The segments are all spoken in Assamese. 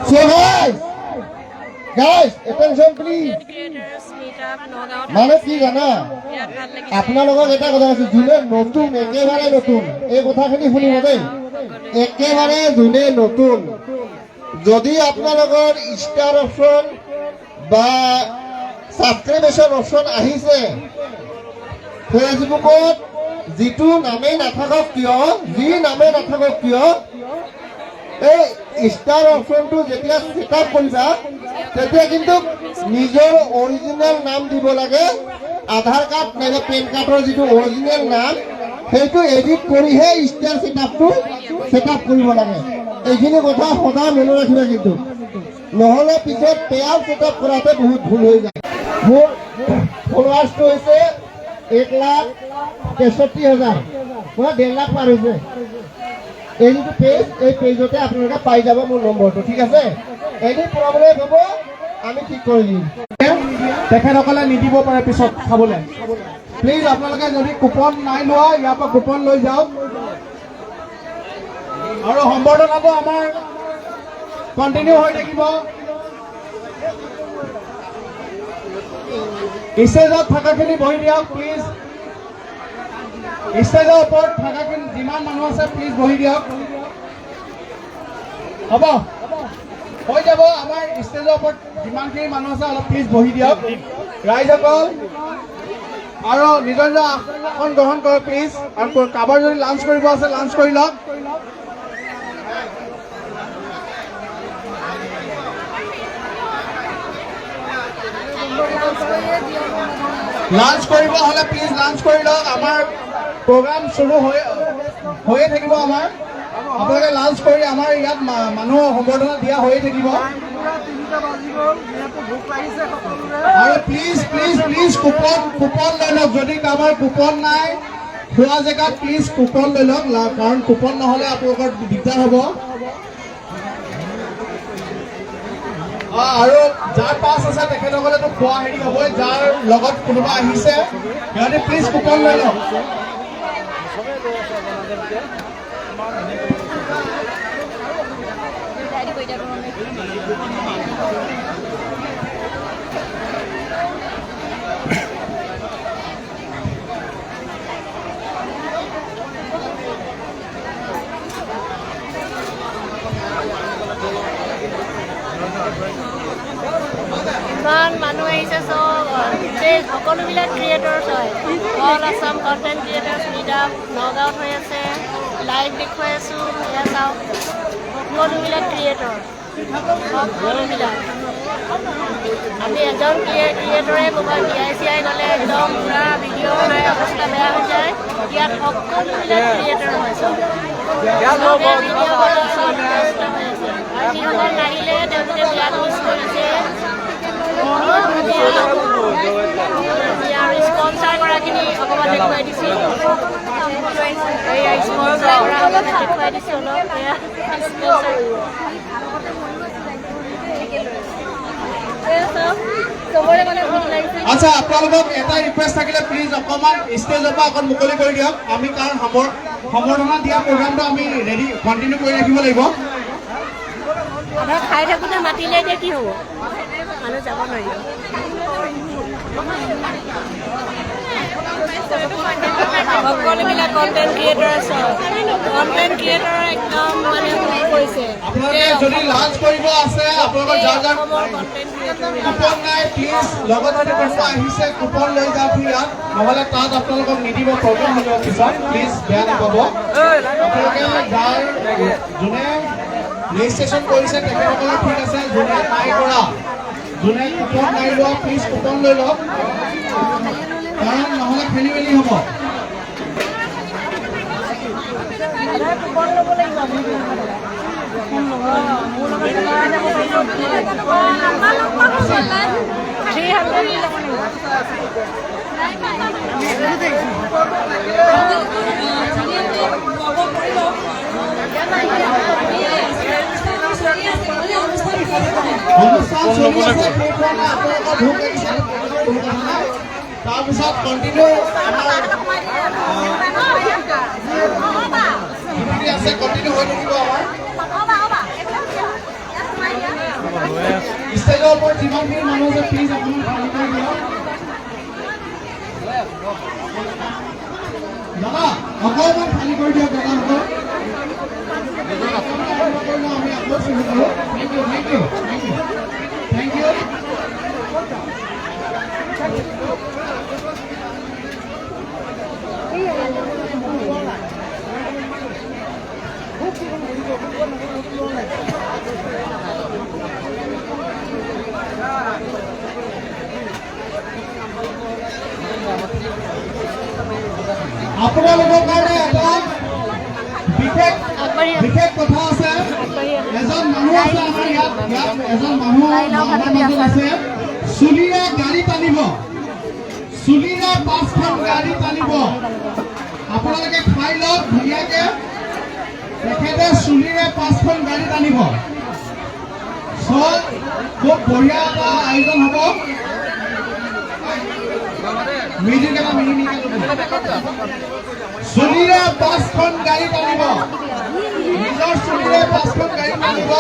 So guys, attention please. মানে কি জানা, আপোনালোকক এটা কথা কৈছো, যোনে নতুন একেবাৰে নতুন এই কথাখিনি শুনিব দেই, একেবাৰে যোনে নতুন, যদি আপোনালোকৰ ষ্টাৰ অপশ্যন বা সাবস্ক্রিপশন অপশন আহিছে ফেসবুকত, যিটো নামেই নাথাকক কিয়, যি নামে নাথাকক কিয়, এই ষ্টাৰ অপশ্যনটো যেতিয়া সেট আপ কৰিবা তেতিয়া কিন্তু নিজৰ অৰিজিনেল নাম দিব লাগে। আধাৰ কাৰ্ড নাইবা পেন কাৰ্ডৰ যিটো অৰিজিনেল নাম সেইটো এডিট কৰিহে ষ্টাৰ সেটআপটো সেটআপ কৰিব লাগে। এইখিনি কথা সদায় মনত ৰাখিবা, কিন্তু নহলে পিছত পেয়াৰ সেটআপ কৰাতে বহুত ভুল হৈ যায়। মোৰ ফলোৱাৰ্ছটো হৈছে 1,63,000, মই 1.5 লাখ পাৰ হৈছে। এই যিটো পেজ, এই পেজতে আপোনালোকে পাই যাব মোৰ নম্বৰটো, ঠিক আছে? এনি প্ৰব্লেম হ'ব আমি ঠিক কৰি দিম। তেখেতসকলে নিদিব পাৰে পিছত খাবলৈ। প্লিজ আপোনালোকে যদি কুপন নাই লোৱা ইয়াৰ পৰা কুপন লৈ যাওক। আৰু সম্বৰ্ধনাটো আমাৰ কণ্টিনিউ হৈ থাকিব। ষ্টেজত থকাখিনি বহি দিয়ক প্লিজ। ষ্টেজৰ ওপৰত থকাখিনি যিমান মানুহ আছে প্লিজ বহি দিয়ক। হ'ব, হৈ যাব। আমাৰ ষ্টেজৰ ওপৰত যিমানখিনি মানুহ আছে অলপ প্লিজ বহি দিয়ক ৰাইজসকল। আৰু নিজৰ নিজৰ আসন গ্ৰহণ কৰক প্লিজ। আৰু কাৰোবাৰ যদি লাঞ্চ কৰিব আছে লাঞ্চ কৰি লওক। লাঞ্চ কৰিব হলে প্লিজ লাঞ্চ কৰি লওক। আমাৰ প্ৰগ্ৰাম শুৰু হৈয়ে থাকিব। আমাৰ আপোনালোকে লাঞ্চ কৰি আমাৰ ইয়াত মানুহৰ সম্বৰ্ধনা দিয়া হৈয়ে থাকিব। আৰু প্লিজ প্লিজ প্লিজ কুপন লৈ লওক। যদি কাৰোবাৰ কুপন নাই খোৱা জেগাত প্লিজ কুপন লৈ লওক, কাৰণ কুপন নহলে আপোনালোকৰ দিগদাৰ হ'ব। আৰু যাৰ পাছ আছে তেখেতসকলেতো খোৱা হেৰি হ'বই। যাৰ লগত কোনোবা আহিছে সিহঁতে প্লিজ কুপন লৈ লওক। ইমান মানুহ আহিছে, চব সকলোবিলাক ক্ৰিয়েটৰ্ছ হয়। All Assam content creators meetup নগাঁৱত হৈ আছে। লাইভ দেখুৱাই আছোঁ, এয়া চাওক সকলোবিলাক ক্ৰিয়েটৰ, সকলোবিলাক। আমি এজন ক্ৰিয়েটৰে ক'ৰবাত বিয়াই গ'লে একদম পূৰা ভিডিঅ' বনাই অৱস্থা বেয়া হৈ যায়। ইয়াত সকলোবিলাক ক্ৰিয়েটৰ হয়, চব চবে ভিডিঅ' বনাই চব ব্যস্ত হৈ আছে। আৰু যিসকল নাহিলে তেওঁলোকে বিয়াত মিছ কৰিছে। আৰু স্পনচাৰ কৰাখিনি অকণমান দেখুৱাই দিছোঁ। স্পনচাৰ কৰা অকণমান দেখুৱাই দিছোঁ অলপ। আচ্ছা, আপোনালোকক এটা ৰিকুৱেষ্ট থাকিলে প্লিজ অকণমান ষ্টেজৰ পৰা অকণ মুকলি কৰি দিয়ক। আমি কাৰণ সম্বৰ্ধনা দিয়া প্ৰগ্ৰামটো আমি ৰেডি কণ্টিনিউ কৰি ৰাখিব লাগিব। খাই থাকোঁতে মাতিলে এতিয়া কি হ'ব, মানুহ যাব নোৱাৰিব। সকলোবিলাক কণ্টেণ্ট ক্ৰিয়েটৰ আছে, কণ্টেণ্ট ক্ৰিয়েটৰ একদম মানে কৰিছে। আপোনালোকে যদি লাঞ্চ কৰিব আছে, আপোনালোকৰ যাৰ যাৰ কুপন নাই প্লিজ লগত যদি কোনোবা আহিছে কুপন লৈ যাওক ইয়াত, নহ'লে তাত আপোনালোকক নিদিব, প্ৰব্লেম হ'ব পিছত। প্লিজ বেয়া নাপাব। আপোনালোকে যাৰ যোনে ৰেজিষ্ট্ৰেশ্যন কৰিছে তেখেতসকলে ঠিক আছে, যোনে নাই কৰা, যোনে কুপন নাই লোৱা প্লিজ কুপন লৈ লওক, কাৰণ নহ'লে খেলি মেলি হ'ব। তাৰপিছত কণ্টিনিউ আছে কণ্টিনিউ হৈ থাকিব আমাৰ ষ্টেজৰ ওপৰত যিমানখিনি মানুহ আছে প্লিজ অকণমান খালী কৰি দিয়ক দাদা অকণমান খালী কৰি দিয়ক দাদাসকল আমি আকৌ শুৰু কৰব thank you thank you thank you thank you আপোনালোকৰ কাৰণে এটা বিশেষ কথা আছে এজন মানুহ আছে আমাৰ ইয়াত এজন মানুহ আমাৰ মাজত আছে চুলিৰে গাড়ী টানিব চুলিৰে 5খন গাড়ী টানিব আপোনালোকে খাই লওক ধুনীয়াকে তেখেতে চুলিৰে 5খন গাড়ী টানিব খুব বঢ়িয়া এটা আয়োজন হ'ব মিউজিক এটা চুলিৰে 5খন গাড়ী টানিব নিজৰ চুলিৰে 5খন গাড়ী টানিব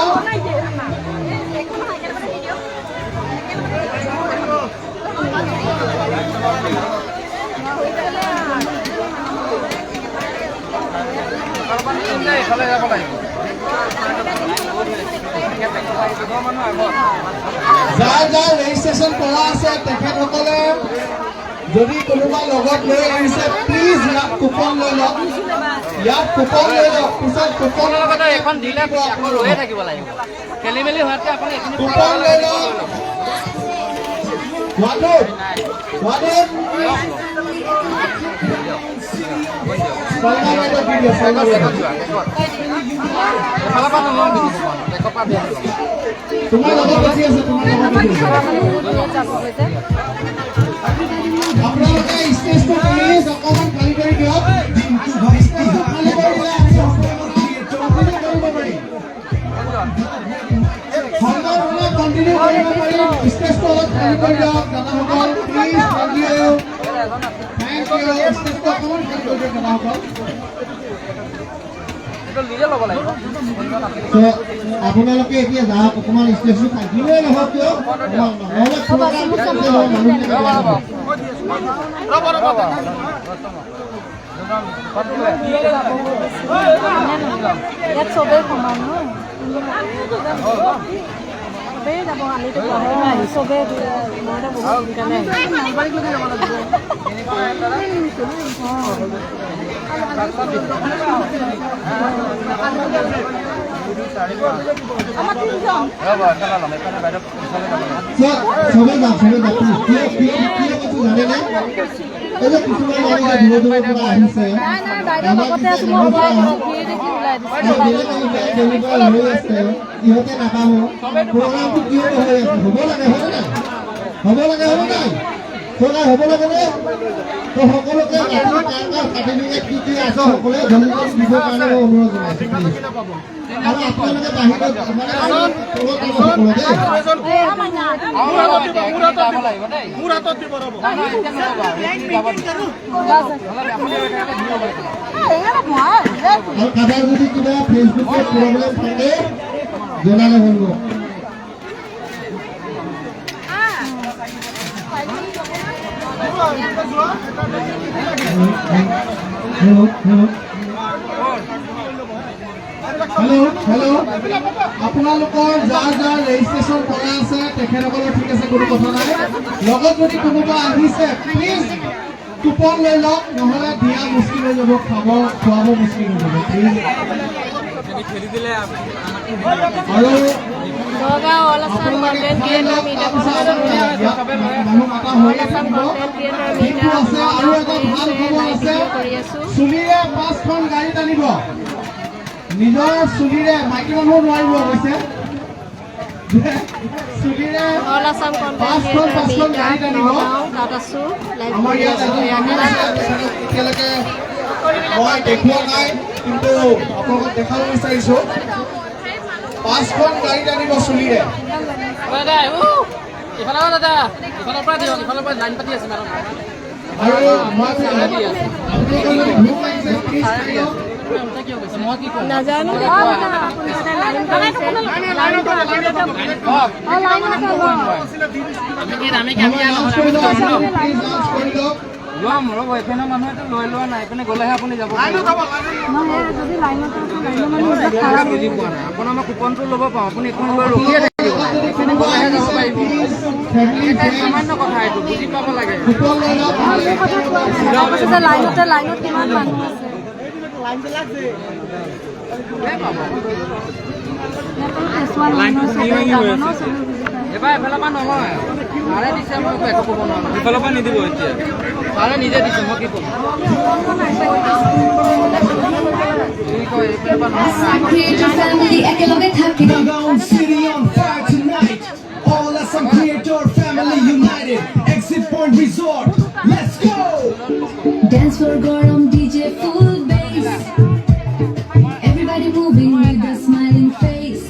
যাৰ যাৰ ৰেজিষ্ট্ৰেশ্যন কৰা আছে তেখেতসকলে যদি কোনোবা লগত লৈ আহিছে প্লিজ ইয়াত কুপন লৈ লওক পিছত কুপন এখন দিলে আকৌ ৰৈয়ে থাকিব লাগিব খেলি মেলি হোৱাতকে আপুনি কুপন লৈ লওক তোমাৰ লগত বেছি আছে আপোনালোকে ষ্টেজটো প্লিজ অকণমান খালী কৰি দিয়ক ষ্টেজটো খালী কৰি দিলে আমি কৰিব পাৰিম সংবাদসমূহ কণ্টিনিউ কৰিব পাৰিম ষ্টেজটো অলপ খালী কৰি দিয়ক দাদাসকল প্লিজ থেংক ইউ ষ্টেজটো অকণমান খালী কৰি দিয়ক দাদাসকল আপোনালোকে এতিয়া যাওক অকণমান ষ্টেজটো থাকিলেই নহওক কিয় নহ'লে ইয়াত চবেই সমান ন চবেই যাব আমিতো আহি চবেই মইতো বহুত সোনকালে সবে যাওক জানেনে এই যে কিছুমান মানুহ দূৰৰ দূৰৰ পৰা আহিছে ইহঁতে নাপাব প্ৰগ্ৰামটো কিয় হৈ আছে হ'ব লাগে হয় নাই হ'ব লাগে হ'ব লাগে নে তো সকলোকে কাটি দিলে কি কি আছে সকলোৱে ধন্যবাদ দিবৰ কাৰণে মই অনুৰোধ জনাইছোঁ আৰু আপোনালোকে বাহিৰত আৰু কাৰোবাৰ যদি কিবা ফেচবুকত প্ৰব্লেম থাকে জনালে হ'ব হেল্ল' আপোনালোকৰ যাৰ যাৰ ৰেজিষ্ট্ৰেশ্যন কৰা আছে তেখেতসকলৰ ঠিক আছে কোনো কথা নাই লগত যদি কোনোবা আহিছে প্লিজ কুপন লৈ লওক নহ'লে দিয়া মুস্কিল হৈ যাব খোৱাব মুস্কিল হৈ যাব প্লিজ আৰু Nagaon all Assam content creator meetup মানুহ মাতা হৈ থাকিব কিন্তু আছে আৰু এটা ভাল খবৰ আছে চুলিৰে 5খন গাড়ী টানিব নিজৰ চুলিৰে মাইকী মানুহ নোৱাৰিব অৱশ্যে চুলিৰে অল আছাম কণ্টেণ্ট ক্ৰিয়েটৰ গাড়ী টানিব তাত আছোঁ লাইভ আমাৰ ইয়াত এতিয়ালৈকে মই দেখুওৱা নাই কিন্তু আপোনালোকক দেখাব বিচাৰিছোঁ 5খন গাড়ী টানিব চুলিৰে ইফালৰ পৰা দিয়ক ইফালৰ পৰা লাইন পাতি আছে মেডাম আৰু মই আপোনালোকৰ যদি ভোক লাগিছে প্লিজ মই কি ক'ম নাজানো আমি কেমি লাঞ্চ কৰি লওক প্লিজ লাঞ্চ কৰি লওক ল'ম ৰ'ব এফেনৰ মানুহেতো লৈ লোৱা নাই এইপিনে গ'লেহে আপুনি যাব বুজি পোৱা নাই আপোনাৰ মই কুপনটো ল'ব পাৰোঁ আপুনি এখন লৈ ৰখিয়ে থাকিব এফেনে গ'লেহে যাব পাৰিব এটা সামান্য কথা এইটো বুজি পাব লাগে লাইনত কিমান মানুহ আছে এবাৰ এফালৰ পৰা নহয় ছাৰে দিছে মই একো ক'ব নোৱাৰোঁ এফালৰ পৰা নিদিব এতিয়া ছাৰে নিজে দিছে মই কি ক'ম Creator family একেলগে থাকি Nagaon City on fire tonight. All as some creator family united. Exit Point Resort. Let's go. dance floor গরম DJ full bass. Everybody moving with a smiling face.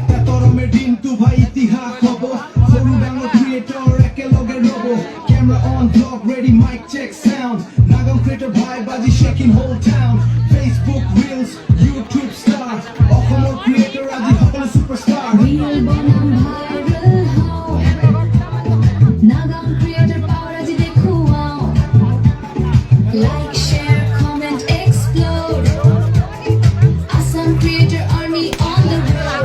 Tatoromer din tu bhai itihas hobo. Soru Bango creator ekeloge robo. Camera on, vlog ready, mic check sound. Nagaon creator bhai baji shaking whole town. Facebook reels, YouTube star. Ohomor creator aji hokole superstar. Real bonam viral how. Nagaon creator power aji dekhu wow. Like, share, comment, explode. Awesome creator army on the road.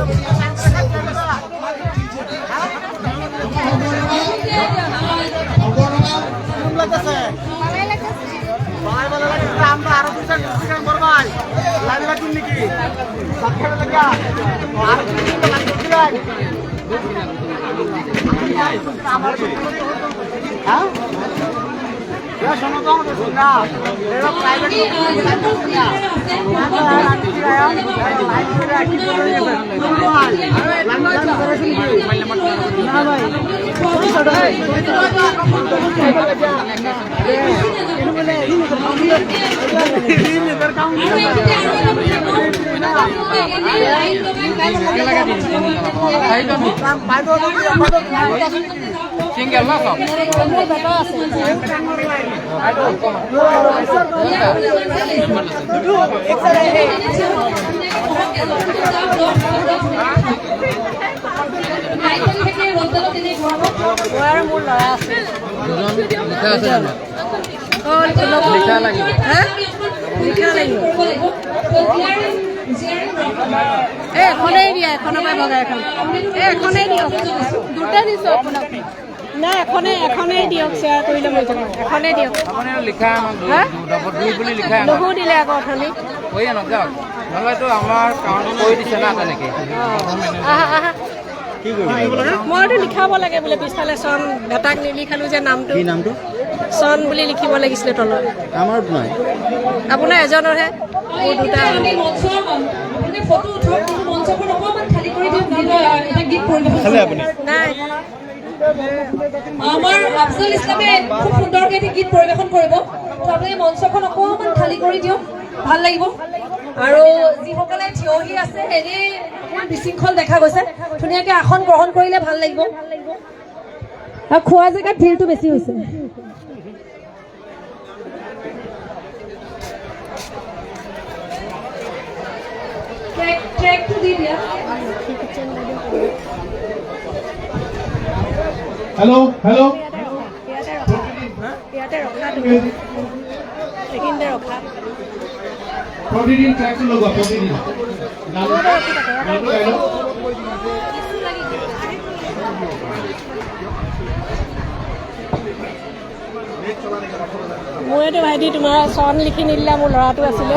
চিংগেল ন চব মোৰ ল'ৰা আছে লিখা আছে জানো লিখা লাগিব লিখা লাগিব এখনেই দিয়া এখনৰ পৰা ভগাই এখন এখনেই দিয়ক দুটা দিছোঁ আপোনাক নাই এখনেই দিয়ক শ্বেয়াৰ কৰিলে মই যাম এখনেই দিয়ক আপুনি লিখা দুই বুলি লিখা নহু দিলে আকৌ অথনি কৈয়ে নযাওক নহ'লেতো আমাৰ কাউণ্ট কৰি দিছে না তেনেকৈ আহা মইতো লিখাব লাগে বোলে পিছফালে চন ভেটাক নিলিখালোঁ যে নামটো চন বুলি লিখিব লাগিছিলে তলত আমাৰ নাই আপোনাৰ এজনৰহে মোৰ দুটা ফটো উঠক মঞ্চখন অকণমান খালী কৰি দিয়ক এটা গীত পৰিৱেশন নাই আমাৰ আফজল ইছলামে খুব সুন্দৰকৈ এটি গীত পৰিৱেশন কৰিব তো আপুনি মঞ্চখন অকণমান খালী কৰি দিয়ক ভাল লাগিব আৰু যিসকলে থিয় হৈ আছে এনেই বিশৃংখল দেখা গৈছে ধুনীয়াকৈ আসন গ্ৰহণ কৰিলে ভাল লাগিব আৰু খোৱা জেগাত ভিৰটো বেছি হৈছে ট্ৰেকটো দি দিয়া হেল্ল' হেল্ল' ইয়াতে ৰখা এইখিনিতে ৰখা প্ৰতিদিন ট্ৰেকটো লগোৱা প্ৰতিদিন মইতো ভাইটি তোমাৰ চন লিখি নিদিলা মোৰ ল'ৰাটো আছিলে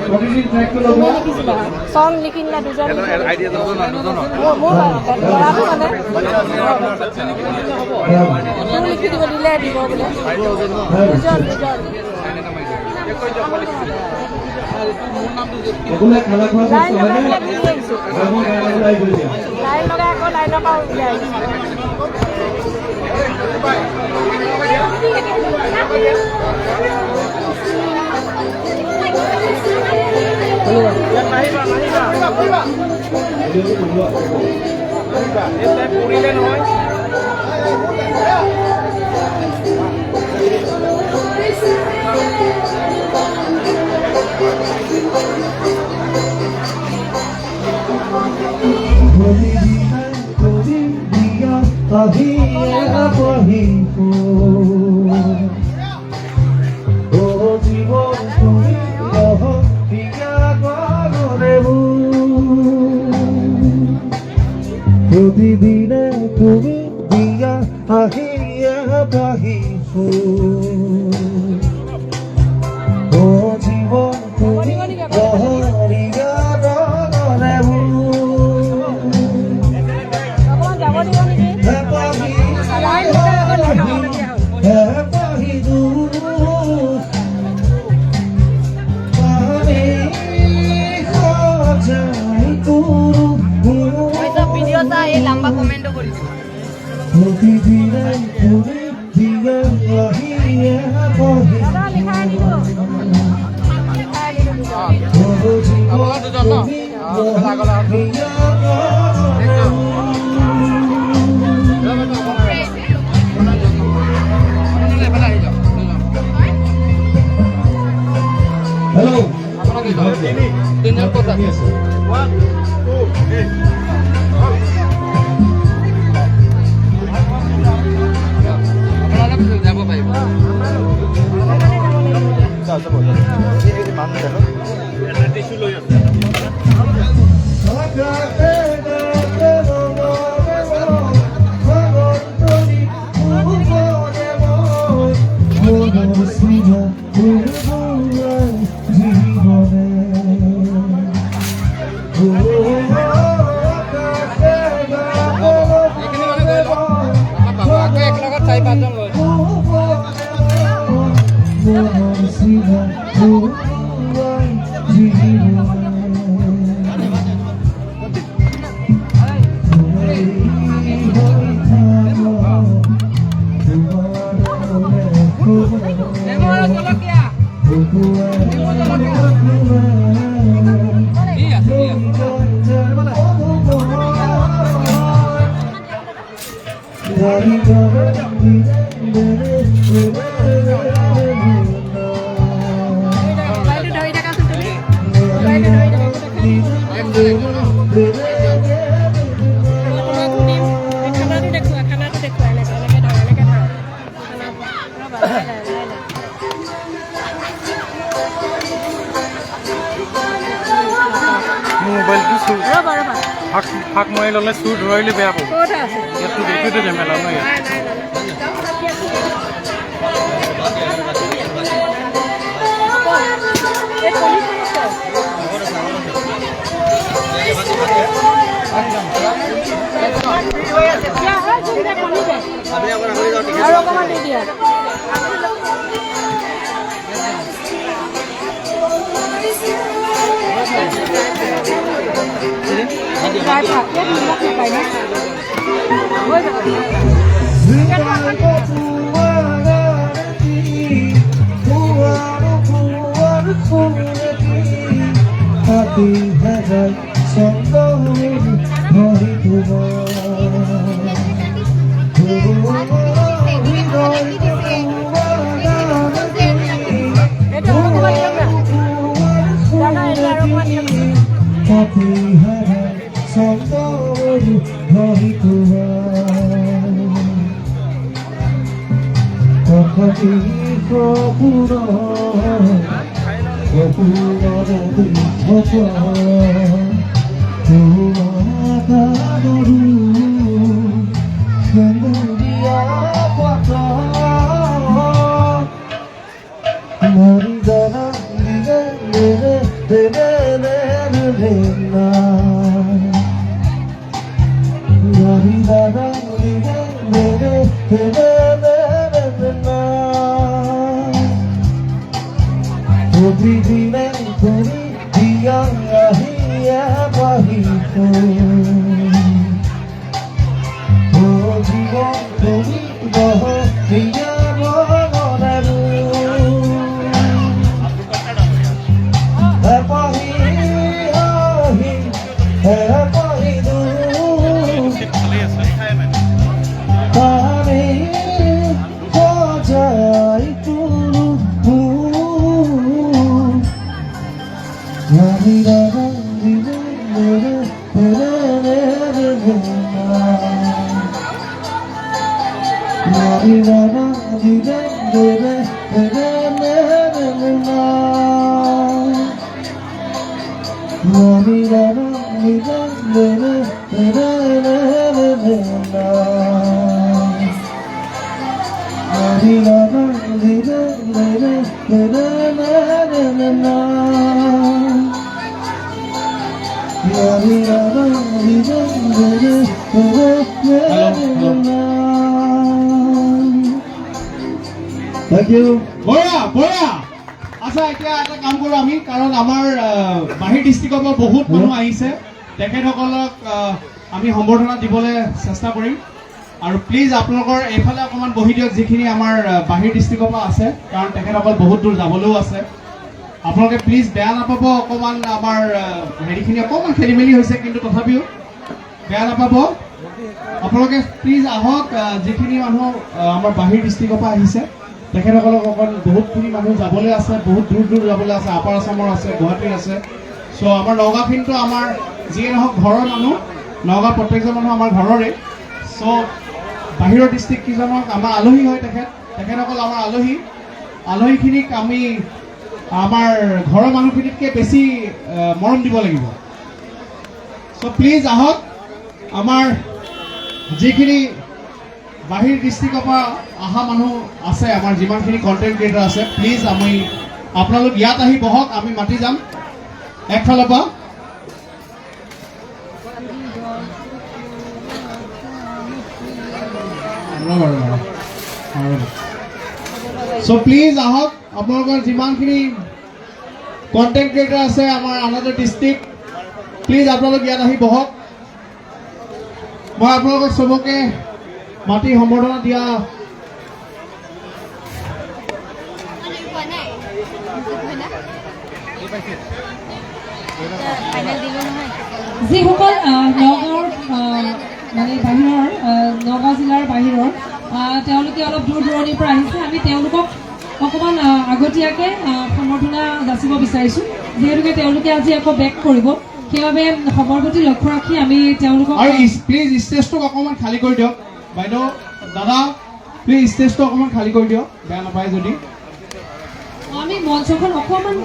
প্ৰতিদিন ট্ৰেকটো তুমি লগোৱা লিখিছিলা চন লিখি নিলা দুজন মোৰ ল'ৰাটো মানে মোৰ লিখি দিব দিলে দিব বোলে দুজন সকলোৱে খানা খোৱা লাইন বস্তু লগাই হয়নে পেলাই ঘূৰি আহিছোঁ লাইন লগাই আকৌ লাইনৰ পৰা উলিয়াই আহিছোঁ পৰিলে নহয় প্রতিদিনে তুমি দিয়া আহিয়া বাহিছো ও জীবন তুমি লহরিয়া নগরে প্রতিদিনে তুমি দিয়া আহিয়া বাহিছো আপোনালোক দুজন ন আগলৈ Hello. তিনিজন ক'ত আছে আপোনালোক যাব পাৰিব এইখিনি মানে গৈ লওক পাব আকৌ একেলগত 4-5জন লৈ মোবাইলটো ফাঁক মাৰি ল'লে চুৰ ধৰিলে বেয়া পাব ইয়াততো দেখোঁতে ঝেমেলা ন ইয়াত আৰু অকণমান দি দিয়া Thank you. বঢ়িয়া বঢ়িয়া আচ্ছা এতিয়া এটা কাম কৰোঁ আমি কাৰণ আমাৰ বাহিৰ ডিষ্ট্ৰিক্টৰ পৰা বহুত মানুহ আহিছে তেখেতসকলক আমি সম্বৰ্ধনা দিবলৈ চেষ্টা কৰিম আৰু প্লিজ আপোনালোকৰ এইফালে অকণমান বহি দিয়ক যিখিনি আমাৰ বাহিৰ ডিষ্ট্ৰিক্টৰ পৰা আছে কাৰণ তেখেতসকল বহুত দূৰ যাবলৈও আছে আপোনালোকে প্লিজ বেয়া নাপাব অকণমান আমাৰ হেৰিখিনি অকণমান খেলি মেলি হৈছে কিন্তু তথাপিও বেয়া নাপাব আপোনালোকে প্লিজ আহক যিখিনি মানুহ আমাৰ বাহিৰ ডিষ্ট্ৰিক্টৰ পৰা আহিছে তেখেতসকলক অকণ বহুতখিনি মানুহ যাবলৈ আছে বহুত দূৰ দূৰ যাবলৈ আছে আপাৰ আছামৰ আছে গুৱাহাটীৰ আছে চ' আমাৰ নগাঁওখিনিতো আমাৰ যিয়ে নহওক ঘৰৰ মানুহ নগাঁও প্ৰত্যেকজন মানুহ আমাৰ ঘৰৰে চ' বাহিৰৰ ডিষ্ট্ৰিক্টকেইজনক আমাৰ আলহী হয় তেখেতসকল আমাৰ আলহীখিনিক আমি আমাৰ ঘৰৰ মানুহখিনিতকৈ বেছি মৰম দিব লাগিব চ' প্লিজ আহক আমাৰ যিখিনি বাহিৰ ডিষ্ট্ৰিক্টৰ পৰা অহা মানুহ আছে আমাৰ যিমানখিনি কণ্টেণ্ট ক্ৰিয়েটৰ আছে প্লিজ আমি আপোনালোক ইয়াত আহি বহক আমি মাতি যাম একফালৰ পৰা চ' প্লিজ আহক আপোনালোকৰ যিমানখিনি কণ্টেণ্ট ক্ৰিয়েটৰ আছে আমাৰ আনাদাৰ ডিষ্ট্ৰিক্ট প্লিজ আপোনালোক ইয়াত আহি বহক মই আপোনালোকক চবকে মাটি সম্বৰ্ধনা দিয়া যিসকল নগাঁৱৰ মানে বাহিৰৰ নগাঁও জিলাৰ বাহিৰৰ তেওঁলোকে অলপ দূৰ দূৰণিৰ পৰা আহিছে আমি তেওঁলোকক অকণমান আগতীয়াকৈ সম্বৰ্ধনা যাচিব বিচাৰিছোঁ যিহেতুকে তেওঁলোকে আজি আকৌ বেক কৰিব সেইবাবে সময়ৰ প্ৰতি লক্ষ্য ৰাখি আমি তেওঁলোকক আৰু প্লিজ ষ্টেজটোক অকণমান খালী কৰি দিয়ক বাইদেউ দাদা প্লিজ ষ্টেজটো অকণমান খালী কৰি দিয়ক বেয়া নাপায় যদি আমি মঞ্চখন অকণমান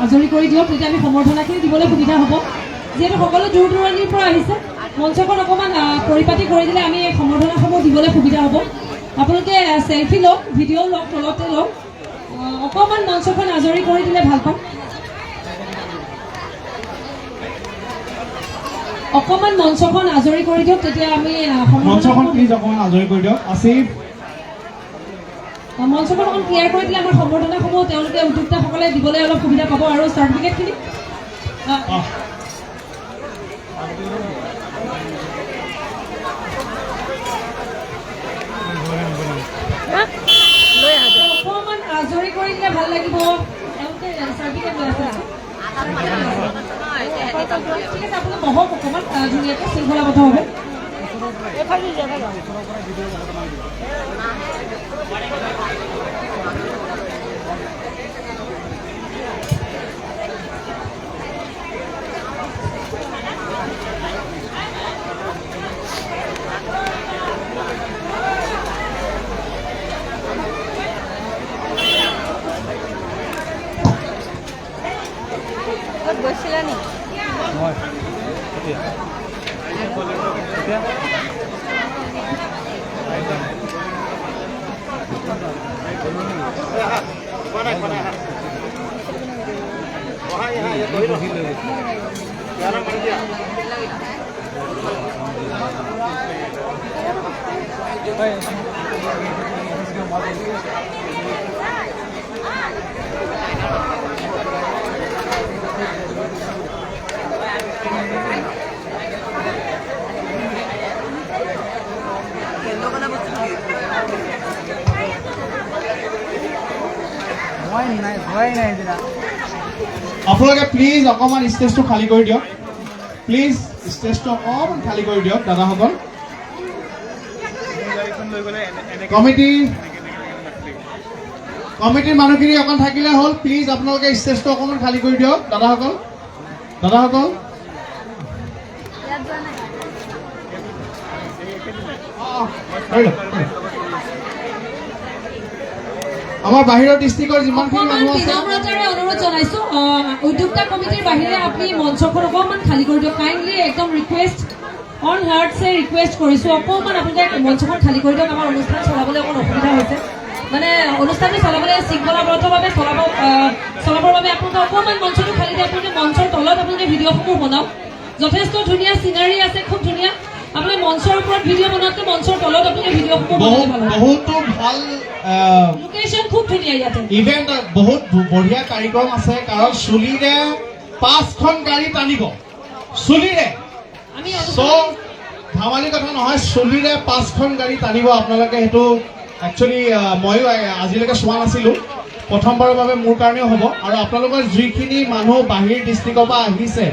আজৰি কৰি দিয়ক তেতিয়া আমি সম্বৰ্ধনাখিনি দিবলৈ সুবিধা হ'ব যিহেতু সকলো দূৰ দূৰণিৰ পৰা আহিছে মঞ্চখন অকণমান পৰিপাতি কৰি দিলে আমি এই সম্বৰ্ধনাসমূহ দিবলৈ সুবিধা হ'ব আপোনালোকে চেলফি লওক ভিডিঅ' লওক তলতে লওক অকণমান মঞ্চখন আজৰি কৰি দিলে ভাল পাম অকণমান মঞ্চখন আজৰি কৰি দিয়ক তেতিয়া আমি মঞ্চখন প্লিজ অকণমান আজৰি কৰি দিয়ক আছিফ মঞ্চখন অকণ ক্লিয়াৰ কৰি দিলে আমাৰ সম্বৰ্ধনাসমূহ তেওঁলোকে উদ্যোক্তাসকলে দিবলৈ অলপ সুবিধা পাব আৰু চাৰ্টিফিকেটখিনি লৈ আহা অকণমান আজৰি কৰি দিলে ভাল লাগিব তেওঁলোকে চাৰ্টিফিকেট লৈ আছে ঠিক আছে আপুনি বহক অকণমান ধুনীয়াকৈ শৃংখলাবদ্ধভাৱে এইফালে জেগা গৈছিলা নি আপোনালোকে প্লিজ অকণমান ষ্টেজটো খালী কৰি দিয়ক প্লিজ ষ্টেজটো অকণমান খালী কৰি দিয়ক দাদাসকল কমিটিৰ মানুহখিনি অকণ থাকিলে হ'ল প্লিজ আপোনালোকে ষ্টেজটো অকণমান খালী কৰি দিয়ক দাদাসকল আমাৰ বাহিৰৰ ডিষ্ট্ৰিক্টৰ যিমানখিনি অকণমান মানুহ আছে বিনম্ৰতাৰে অনুৰোধ জনাইছো উদ্যোক্তা কমিটিৰ বাহিৰে আপুনি মঞ্চখন অকণমান খালী কৰি দিয়ক কাইণ্ডলি একদম ৰিকুৱেষ্ট অন হাৰ্টছে ৰিকুৱেষ্ট কৰিছো অকণমান আপোনালোকে মঞ্চখন খালী কৰি দিয়ক আমাৰ অনুষ্ঠান চলাবলৈ অকণ অসুবিধা হৈছে মানে অনুষ্ঠানটো চলাবলৈ শৃংখলাবদ্ধভাৱে চলাবৰ বাবে আপোনালোকে অকণমান মঞ্চটো খালী দিয়ক আপোনালোকে মঞ্চৰ তলত আপোনালোকে ভিডিঅ'সমূহ বনাওক যথেষ্ট ধুনীয়া চিনাৰী আছে খুব ধুনীয়া আপুনি মঞ্চৰ ওপৰত ভিডিঅ' বনাওঁতে মঞ্চৰ তলত আপোনালোকে ভিডিঅ'সমূহ বনাব বহুতো ভাল লোকেশ্যন খুব ধুনীয়া ইয়াতে ইভেণ্ট বহুত বঢ়িয়া কাৰ্যক্ৰম আছে কাৰণ চুলিৰে 5খন গাড়ী টানিব চুলিৰে আমি চ' ধেমালি কথা নহয় চুলিৰে 5খন গাড়ী টানিব আপোনালোকে সেইটো একচুৱেলি ময়ো আজিলৈকে চোৱা নাছিলোঁ প্ৰথমবাৰৰ বাবে মোৰ কাৰণেও হ'ব আৰু আপোনালোকৰ যিখিনি মানুহ বাহিৰ ডিষ্ট্ৰিক্টৰ পৰা আহিছে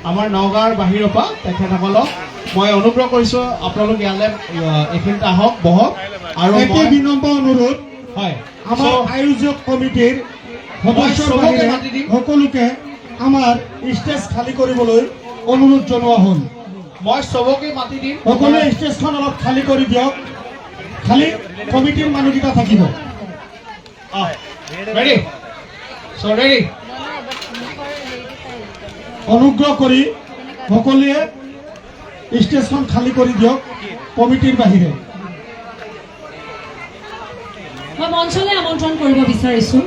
আমাৰ নগাঁৱৰ বাহিৰৰ পৰা তেখেতসকলক মই অনুগ্ৰহ কৰিছোঁ আপোনালোক ইয়ালৈ এইখিনিতে আহক বহক আৰু এটি বিনম্ৰ অনুৰোধ হয় আমাৰ আয়োজক কমিটিৰ সদস্যৰ বাহিৰে সকলোকে আমাৰ ষ্টেজ খালী কৰিবলৈ অনুৰোধ জনোৱা হ'ল মই চবকে মাতি দিম সকলোৱে ষ্টেজখন অলপ খালী কৰি দিয়ক খালী কমিটিৰ মানুহকেইটা থাকিব ৰেডি চ' ৰেডি অনুগ্ৰহ কৰি সকলোৱে ষ্টেজখন খালী কৰি দিয়ক কমিটিৰ বাহিৰে মই মঞ্চলৈ আমন্ত্ৰণ কৰিব বিচাৰিছো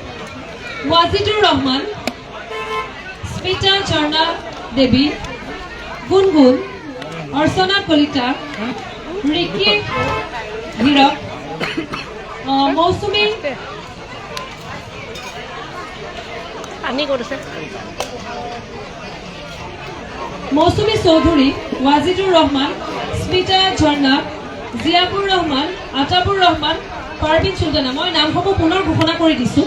ৱাজিদুৰ ৰহমান স্মিতা ঝৰ্ণা দেৱী গুণগুণ অৰ্চনা কলিতা ৰিকি হীৰক মৌচুমী পানী কৰিছে মৌচুমী চৌধুৰী ৱাজিদুৰ ৰহমান স্মিতা ঝৰ্ণা জিয়াবুৰ ৰহমান আতাবুৰ ৰহমান পাৰবিন চুলতানা মই নামসমূহ পুনৰ ঘোষণা কৰি দিছোঁ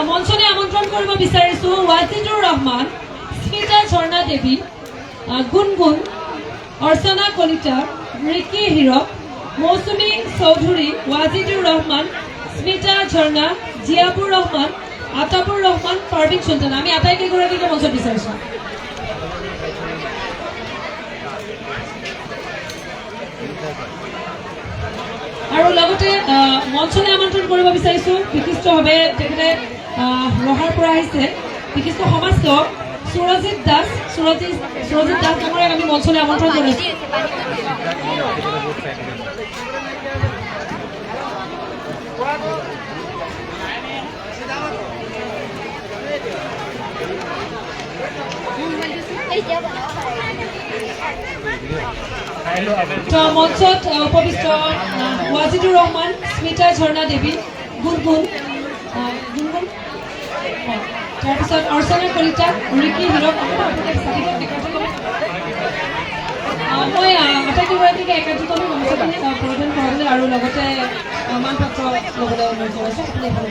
মঞ্চলৈ আমন্ত্ৰণ কৰিব বিচাৰিছোঁ ৱাজিদুৰ ৰহমান স্মিতা ঝৰ্ণা দেৱী গুণগুণ অৰ্চনা কলিতা ৰিকি হীৰক মৌচুমী চৌধুৰী ৱাজিদুৰ ৰহমান স্মিতা ঝৰ্ণা জিয়াবুৰ ৰহমান আতাবুৰ ৰহমান পাৰবিন চুলতানা আমি আটাইকেইগৰাকীকে মঞ্চত বিচাৰিছোঁ আৰু লগতে মঞ্চলৈ আমন্ত্ৰণ কৰিব বিচাৰিছোঁ বিশিষ্টভাৱে তেখেতে ৰহাৰ পৰা আহিছে বিশিষ্ট সমাজসেৱক সুৰজিত দাস ডাঙৰীয়াক আমি মঞ্চলৈ আমন্ত্ৰণ জনাইছোঁ মঞ্চত উপবিষ্ট ৱাজিদুৰ ৰহমান স্মিতা ঝৰ্ণা দেৱী গুণগুণ তাৰপিছত অৰ্চনা কলিতা ৰিকি হীৰক মই আটাইকেইগৰাকীকে একাধিকভাৱে মঞ্চখিনি প্ৰদান কৰাবলৈ আৰু লগতে মান পত্ৰ ল'বলৈ অনুৰোধ জনাইছোঁ আপুনি ভাল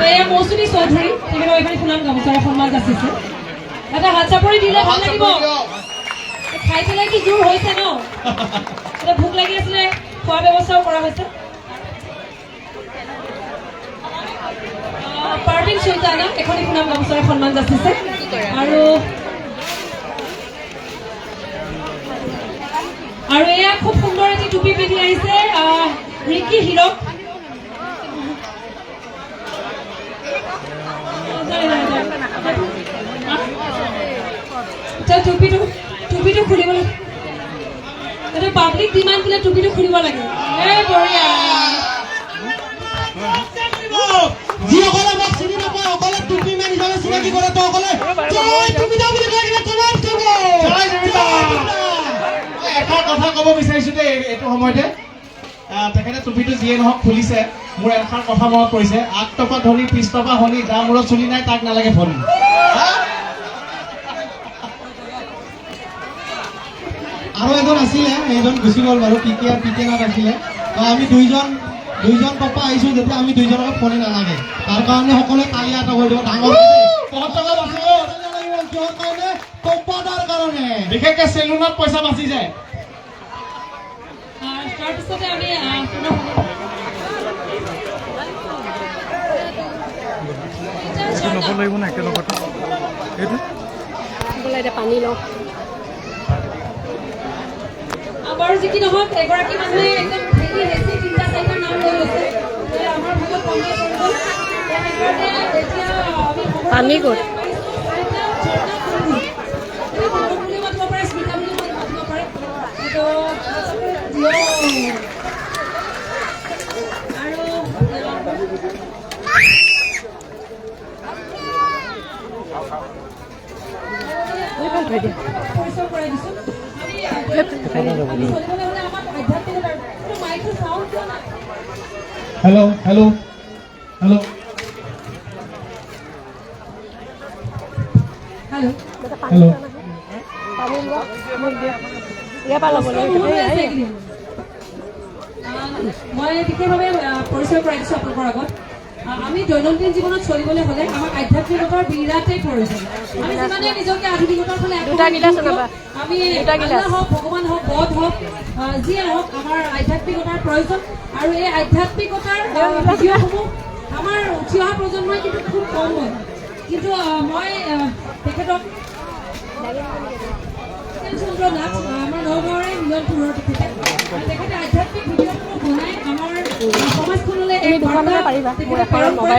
এয়া মৌচুমী চৌধুৰী তেখেতৰ এইখন ফুলাম গামোচাৰে সন্মান যাচিছে এটা হাত চাপৰি দিলে ভাল লাগিব খাই পেলাই কি জোৰ হৈছে ন এটা ভোক লাগি আছিলে খোৱা ব্যৱস্থাও কৰা হৈছে পাৰবিন চুলতানা এখনি ফুলাম গামোচাৰে সন্মান যাচিছে আৰু এয়া খুব সুন্দৰ এটি টুপি পিন্ধি আহিছে ৰিকি হীৰক টুপিটো খুলিবলৈ এইটো পাব্লিক ডিমাণ্ড বোলে টুপিটো খুলিব লাগে বঢ়িয়া যিসকলে মোক চিনি নাপায় সকলে টুপি মাৰি গ'লে চিনাকি কৰে তো সকলে এটা কথা ক'ব বিচাৰিছোঁ দেই এইটো সময়তে তেখেতে টুপিটো যিয়ে নহওক খুলিছে মোৰ এষাৰ কথা মনত পৰিছে 8 টকা ধনী 30 টকা ধনী যাৰ মূৰত চুলি নাই তাক নালাগে ফলি আৰু এজন আছিলে এইজন গুচি গ'ল বাৰু পিকে আৰু পিকেনাত আছিলে আমি দুইজন পাপা আহিছোঁ যেতিয়া আমি দুইজনকে ফোনে নালাগে তাৰ কাৰণে সকলোৱে তালি এটা কৰি দিব ডাঙৰ বহুত টকা বাচিব কিহৰ কাৰণে পম্পাদাৰ কাৰণে বিশেষকৈ চেলুনত পইচা বাচি যায় তাৰপিছতে আমি ল'ব লাগিব না একেলগতে এইটো বোলে এতিয়া পানী লওঁ বাৰু যি কি নহওক এগৰাকী মানুহে একদম ঠেলি হেঁচি 3-4টা নাম লৈ লৈছে আমাৰ ভাগত কমপ্লিট কৰি গ'ল সেইকাৰণে এতিয়া আমি পানী ক'ত বুলি মাতিব পাৰে স্মিতা বুলি মাতিব পাৰে আৰু পৰিচয় কৰাই দিছোঁ hello' hello' hello' hello' hello' পানী লোৱা মোক দিয়া ইয়াৰ পৰা ল'ব লাগিব মই বিশেষভাৱে পৰিচয় কৰাই দিছোঁ আপোনালোকৰ আগত আমি দৈনন্দিন জীৱনত চলিবলৈ হ'লে আমাক আধ্যাত্মিকতাৰ বিৰাটেই প্ৰয়োজন আমি যিমানে নিজকে আধুনিকতাৰ ফালে আমি আল্লাহ হওক ভগৱান হওক বধ হওক যিয়ে হওক আমাৰ আধ্যাত্মিকতাৰ প্ৰয়োজন আৰু এই আধ্যাত্মিকতাৰ ভিডিঅ'সমূহ আমাৰ উঠি অহা প্ৰজন্মই কিন্তু খুব কম হয় কিন্তু মই তেখেতক চন্দ্ৰ নাথ আমাৰ নগাঁৱৰে মিলনপুৰৰ তেখেতে আধ্যাত্মিক ভিডিঅ'সমূহ বনাই আমাৰ সমাজখনলৈ এক বাৰ্তা তেখেতে প্ৰেৰণ কৰে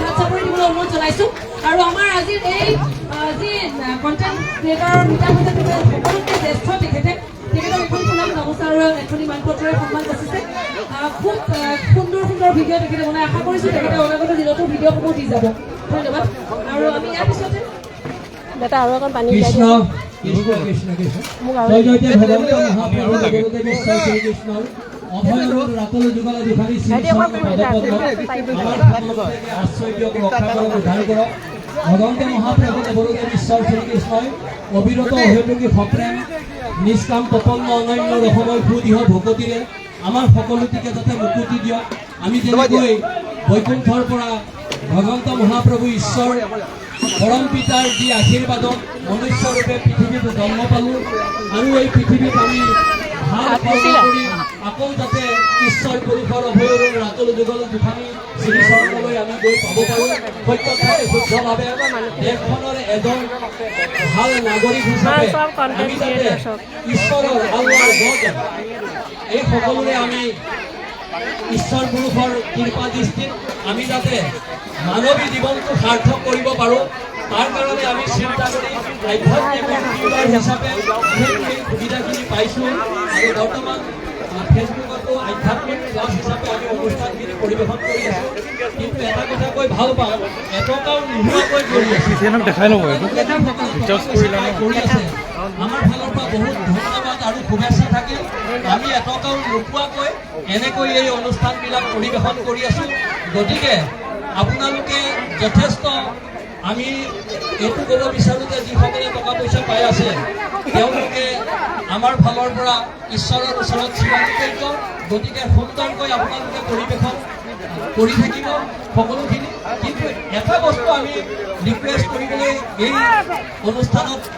হাত চাপৰি দিবলৈ অনুৰোধ জনাইছোঁ আৰু আমাৰ আজিৰ এই যি কণ্টেণ্ট ক্ৰিয়েটৰৰ মিটাৰ হৈছে সকলোতকৈ জ্যেষ্ঠ তেখেতৰ এখন সুনাম গামোচা আৰু এখনি মানপত্ৰৰে সন্মান যাচিছে খুব সুন্দৰ সুন্দৰ ভিডিঅ' তেখেতে বনাই আশা কৰিছোঁ তেখেতে অনাগত দিনতো ভিডিঅ'সমূহ দি যাব ধন্যবাদ আৰু আমি ইয়াৰ পিছতে বেটা আৰু অকণ পানী কৃষ্ণ কৃষ্ণ কৃষ্ণ কৃষ্ণ জয়তে ভগৱন্ত মহাপ্ৰভু জগতে ঈশ্বৰ শ্ৰীকৃষ্ণ অভয়নন্দ ৰাতল যুগল দুখাৰী শ্ৰী আশ্চৰ্যক ৰক্ষা কৰক উদ্ধাৰ কৰক ভগৱন্ত মহাপ্ৰভু দেৱদেৱ ঈশ্বৰ শ্ৰীকৃষ্ণই অবিৰত অহেতুকী সপ্ৰেম নিষ্কাম প্ৰপন্ন অনন্য ৰসময় সুদৃঢ় ভকতিৰে আমাৰ সকলোটিকে যাতে মুকুতি দিয়ক আমি যেনেকৈ বৈকুণ্ঠৰ পৰা ভগৱন্ত মহাপ্ৰভু ঈশ্বৰ পৰম পিতাৰ যি আশীৰ্বাদত মনুষ্যৰূপে পৃথিৱীত জন্ম পালোঁ আৰু এই পৃথিৱীত আমি ভাল কৰ্ম কৰি আকৌ যাতে ঈশ্বৰ পুৰুষৰ অভয়ৰ ৰাতল যুগল দুখানি শ্ৰীচৰণলৈ আমি গৈ পাব পাৰোঁ সত্যতাৰে শুদ্ধভাৱে দেশখনৰ এজন ভাল নাগৰিক হিচাপে আমি যাতে ঈশ্বৰৰ আল্লাৰ গজ এই সকলোৰে আমি ঈশ্বৰ পুৰুষৰ কৃপা দৃষ্টিত আমি যাতে মানৱী জীৱনটো সাৰ্থক কৰিব পাৰোঁ তাৰ কাৰণে আমি চিন্তা কৰি আধ্যাত্মিক ইউটিউবাৰ হিচাপে সেই সুবিধাখিনি পাইছোঁ আৰু বৰ্তমান ফেচবুকতো আধ্যাত্মিক ক্লাছ হিচাপে আমি অনুষ্ঠানখিনি পৰিৱেশন কৰি আছোঁ কিন্তু এটা কথা কৈ ভাল পাওঁ এটকাও নোহোৱাকৈ কৰি আছোঁ দেখাই ল'ব এইটো কৰি আছে আমাৰ ফালৰ পৰা বহুত ধন্যবাদ আৰু শুভেচ্ছা থাকিল আমি এটকাও নোপোৱাকৈ এনেকৈ এই অনুষ্ঠানবিলাক পৰিৱেশন কৰি আছোঁ গতিকে আপোনালোকে যথেষ্ট আমি এইটো ক'ব বিচাৰোঁ যে যিসকলে টকা পইচা পাই আছে তেওঁলোকে আমাৰ ফালৰ পৰা ঈশ্বৰৰ ওচৰত চিৰকৃতজ্ঞ গতিকে সুন্দৰকৈ আপোনালোকে পৰিৱেশন কৰি থাকিব সকলোখিনি কিন্তু এটা বস্তু আমি ৰিকুৱেষ্ট কৰিবলৈ এই অনুষ্ঠানত